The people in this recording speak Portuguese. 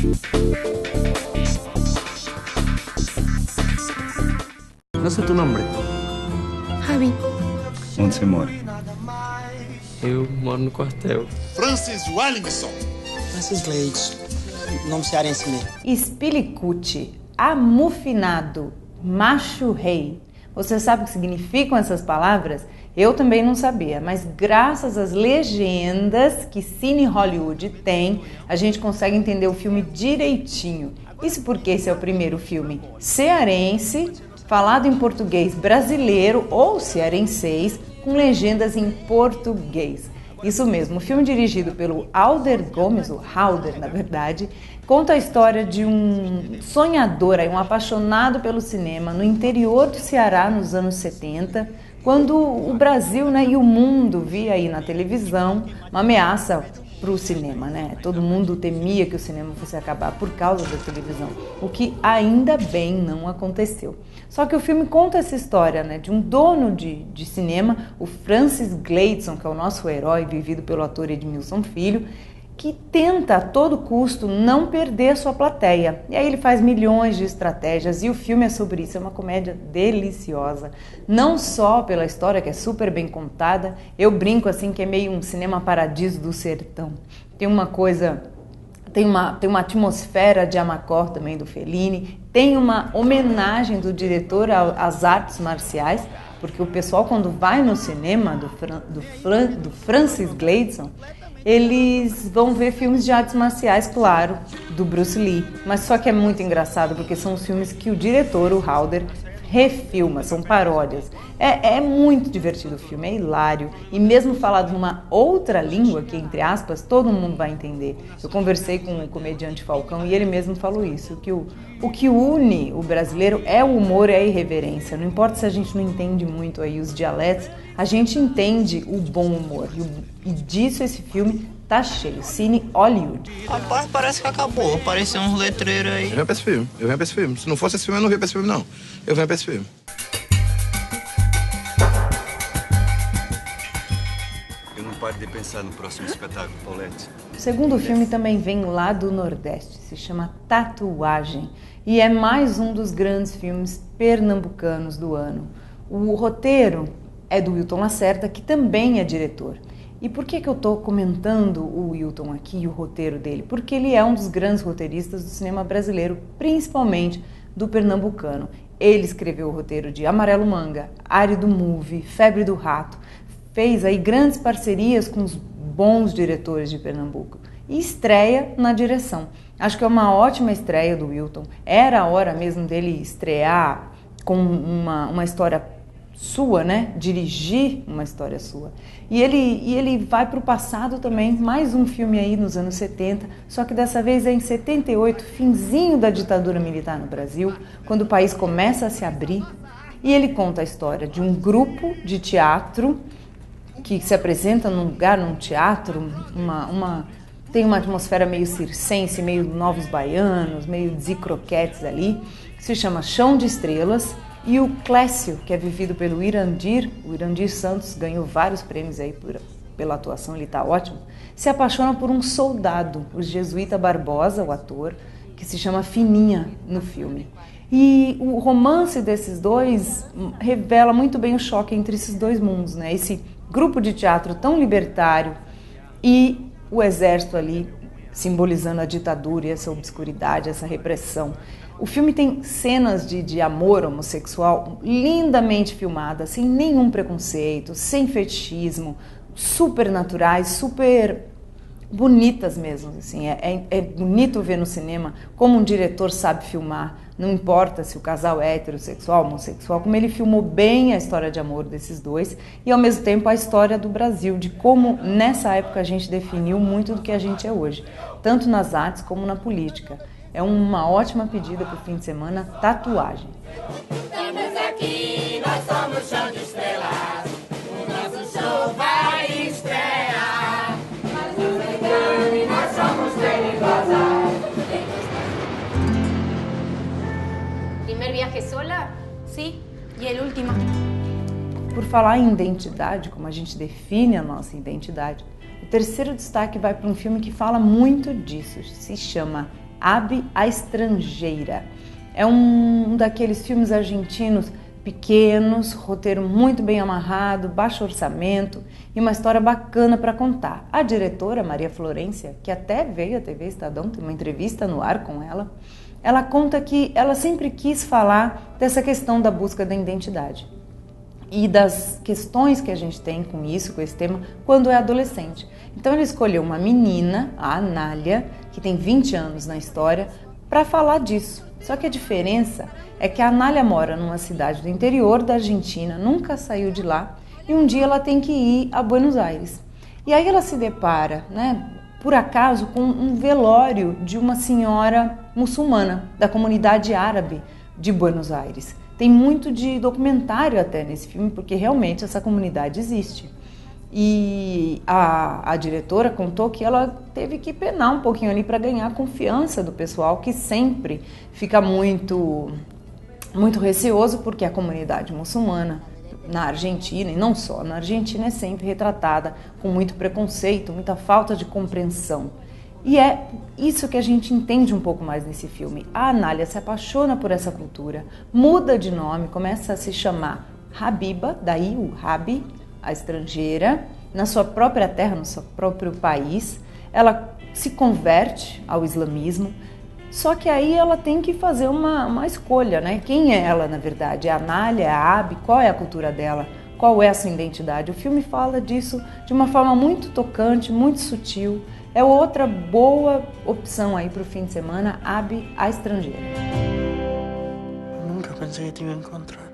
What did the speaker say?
No sé tu nombre. Javi. Onde você mora? Eu moro no quartel. Francis Wellington. Francis Glades. Nome cearense mesmo. Espilicute, amufinado, macho rei. Você sabe o que significam essas palavras? Eu também não sabia, mas graças às legendas que Cine Hollywood tem, a gente consegue entender o filme direitinho. Isso porque esse é o primeiro filme cearense, falado em português brasileiro ou cearenseis, com legendas em português. Isso mesmo, o filme dirigido pelo Alder Gomes, o Halder, na verdade, conta a história de um sonhador, um apaixonado pelo cinema no interior do Ceará nos anos 70, quando o Brasil, né, e o mundo via aí na televisão uma ameaça para o cinema, né? Todo mundo temia que o cinema fosse acabar por causa da televisão, o que ainda bem não aconteceu. Só que o filme conta essa história, né, de um dono de cinema, o Francis Gladson, que é o nosso herói, vivido pelo ator Edmilson Filho, que tenta a todo custo não perder a sua plateia. E aí ele faz milhões de estratégias e o filme é sobre isso, é uma comédia deliciosa. Não só pela história, que é super bem contada, eu brinco assim que é meio um cinema paradiso do sertão. Tem uma coisa, tem uma atmosfera de Amacor também do Fellini, tem uma homenagem do diretor às artes marciais, porque o pessoal quando vai no cinema do Francis Gladson, eles vão ver filmes de artes marciais, claro, do Bruce Lee. Mas só que é muito engraçado, porque são os filmes que o diretor, o Halder, refilma, são paródias. É muito divertido o filme, é hilário. E mesmo falado numa outra língua, que entre aspas, todo mundo vai entender. Eu conversei com o comediante Falcão e ele mesmo falou isso, que o que une o brasileiro é o humor e a irreverência. Não importa se a gente não entende muito aí os dialetos, a gente entende o bom humor. E disso esse filme tá cheio. Cine Hollywood. Rapaz, parece que acabou. Apareceu uns letreiros aí. Eu venho pra esse filme. Se não fosse esse filme, eu não vinha pra esse filme, não. Eu venho pra esse filme. Eu não paro de pensar no próximo espetáculo, Paulette. O segundo filme também vem lá do Nordeste, se chama Tatuagem. E é mais um dos grandes filmes pernambucanos do ano. O roteiro é do Wilton Lacerda, que também é diretor. E por que eu estou comentando o Wilton aqui e o roteiro dele? Porque ele é um dos grandes roteiristas do cinema brasileiro, principalmente do pernambucano. Ele escreveu o roteiro de Amarelo Manga, Árido Movie, Febre do Rato, fez aí grandes parcerias com os bons diretores de Pernambuco e estreia na direção. Acho que é uma ótima estreia do Wilton. Era a hora mesmo dele estrear com uma história sua, né? Dirigir uma história sua. E ele vai para o passado também, mais um filme aí nos anos 70, só que dessa vez é em 78, finzinho da ditadura militar no Brasil, quando o país começa a se abrir. E ele conta a história de um grupo de teatro que se apresenta num lugar, num teatro, tem uma atmosfera meio circense, meio Novos Baianos, meio Zicroquetes ali, que se chama Chão de Estrelas. E o Clécio, que é vivido pelo Irandir, o Irandir Santos ganhou vários prêmios aí pela atuação, ele está ótimo, se apaixona por um soldado, o Jesuíta Barbosa, o ator, que se chama Fininha no filme. E o romance desses dois revela muito bem o choque entre esses dois mundos, né? Esse grupo de teatro tão libertário e o exército ali simbolizando a ditadura e essa obscuridade, essa repressão. O filme tem cenas de amor homossexual lindamente filmadas, sem nenhum preconceito, sem fetichismo, super naturais, super bonitas mesmo. Assim. É bonito ver no cinema como um diretor sabe filmar, não importa se o casal é heterossexual, homossexual, como ele filmou bem a história de amor desses dois e ao mesmo tempo a história do Brasil, de como nessa época a gente definiu muito do que a gente é hoje, tanto nas artes como na política. É uma ótima pedida para o fim de semana, Tatuagem. Estamos aqui, nós somos Chão de Estrelas, o nosso show vai estrear. Nós nos engane e nós somos perigosas. ¿Primer viaje sola? Sí. ¿Y el último? Por falar em identidade, como a gente define a nossa identidade, o terceiro destaque vai para um filme que fala muito disso, se chama Abby, a Estrangeira. É um daqueles filmes argentinos pequenos, roteiro muito bem amarrado, baixo orçamento e uma história bacana para contar. A diretora, Maria Florência, que até veio à TV Estadão, tem uma entrevista no ar com ela conta que ela sempre quis falar dessa questão da busca da identidade e das questões que a gente tem com isso, com esse tema, quando é adolescente. Então ela escolheu uma menina, a Anália, que tem 20 anos na história, para falar disso. Só que a diferença é que a Anália mora numa cidade do interior da Argentina, nunca saiu de lá, e um dia ela tem que ir a Buenos Aires. E aí ela se depara, por acaso, com um velório de uma senhora muçulmana da comunidade árabe de Buenos Aires. Tem muito de documentário até nesse filme, porque realmente essa comunidade existe. E a diretora contou que ela teve que penar um pouquinho ali para ganhar a confiança do pessoal, que sempre fica muito receoso, porque a comunidade muçulmana na Argentina, e não só na Argentina, é sempre retratada com muito preconceito, muita falta de compreensão. E é isso que a gente entende um pouco mais nesse filme. A Anália se apaixona por essa cultura, muda de nome, começa a se chamar Habiba, daí o Habi, a estrangeira, na sua própria terra, no seu próprio país. Ela se converte ao islamismo, só que aí ela tem que fazer uma escolha, Quem é ela, na verdade? É a Anália, é a Abby? Qual é a cultura dela? Qual é a sua identidade? O filme fala disso de uma forma muito tocante, muito sutil. É outra boa opção aí para o fim de semana, Abby, a Estrangeira. Nunca pensei que te ia encontrar.